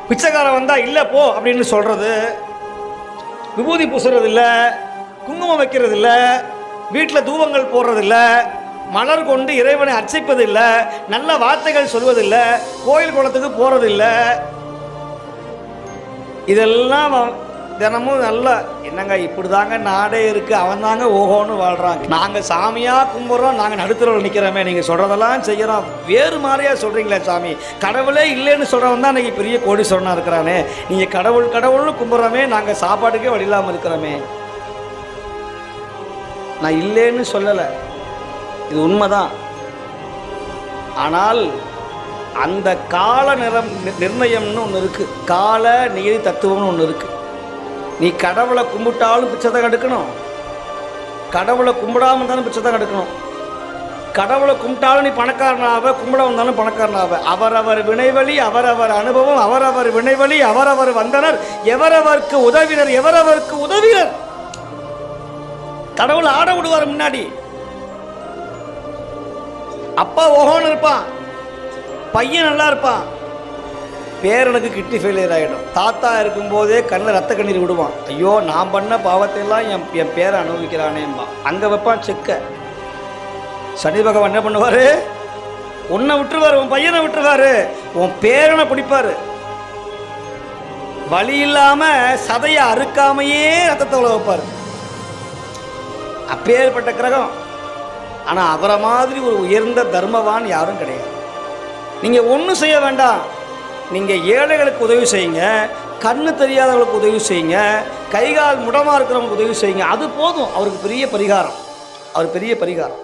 பிச்சைக்காரன் வந்தால் இல்லை போ அப்படின்னு சொல்கிறது, விபூதி பூசுறது இல்லை, குங்குமம் வைக்கிறது இல்லை, வீட்டில் தூபங்கள் போடுறதில்ல, மலர் கொண்டு இறைவனை அர்ச்சிப்பதில்லை, நல்ல வார்த்தைகள் சொல்வதில்லை, கோயில் குளத்துக்கு போகிறதில்லை. இதெல்லாம் தினமும் நல்ல என்னங்க இப்படி தாங்க நாடே இருக்குது, அவன் தாங்க ஓஹோன்னு வாழ்கிறாங்க. நாங்கள் சாமியாக கும்பிட்றோம், நாங்கள் நடுத்தரவில் நிற்கிறோமே, நீங்கள் சொல்கிறதெல்லாம் செய்கிறோம், வேறு மாதிரியாக சொல்கிறீங்களே சாமி. கடவுளே இல்லைன்னு சொல்கிறவன் தான் இன்றைக்கி பெரிய கோடீஸ்வரனாக இருக்கிறானே. நீங்கள் கடவுள் கடவுள்னு கும்பிட்றோமே, நாங்கள் சாப்பாட்டுக்கே வழி இல்லாமல் இருக்கிறோமே. நான் இல்லைன்னு சொல்லலை, இது உண்மைதான். ஆனால் அந்த கால நிர்ணயம்னு ஒன்று இருக்குது, கால நீதி தத்துவம்னு ஒன்று இருக்குது. நீ கடவுளை கும்பிட்டாலும் பிச்சை தான் எடுக்கணும், கடவுளை கும்பிடாமல் இருந்தாலும் பிச்சை தான் எடுக்கணும். கடவுளை கும்பிட்டாலும் நீ பணக்காரனாக, கும்பிட வந்தாலும் பணக்காரனாக. அவரவர் வினைவழி அவரவர் அனுபவம், அவரவர் வினைவழி அவரவர் வந்தனர், எவரவருக்கு உதவினர் எவரவருக்கு உதவினர். கடவுளை ஆட விடுவார் முன்னாடி. அப்பா ஓஹோன்னு இருப்பான், பையன் நல்லா இருப்பான், பேரனுக்கு கிட்னி ஃபெயிலியர் ஆகிடும். தாத்தா இருக்கும்போதே கண்ணில் ரத்த கண்ணீர் விடுவான், ஐயோ நான் பண்ண பாவத்தையெல்லாம் என் பேரை அனுபவிக்கிறானேம்பா. அங்கே வைப்பான் செக்க. சனி பகவான் என்ன பண்ணுவார், உன்னை விட்டுருவார், உன் பையனை விட்டுருவார், உன் பேரனை பிடிப்பார். வழி இல்லாமல் சதையை அறுக்காமையே ரத்தத்தை உள்ள வைப்பார். அப்பேற்பட்ட கிரகம். ஆனால் அவரை மாதிரி ஒரு உயர்ந்த தர்மவான் யாரும் கிடையாது. நீங்கள் ஒன்றும் செய்ய வேண்டாம், நீங்கள் ஏழைகளுக்கு உதவி செய்யுங்க, கண்ணு தெரியாதவங்களுக்கு உதவி செய்யுங்க, கைகால் முடமாக இருக்கிறவங்களுக்கு உதவி செய்யுங்க, அது போதும். அவருக்கு பெரிய பரிகாரம், அவர் பெரிய பரிகாரம்.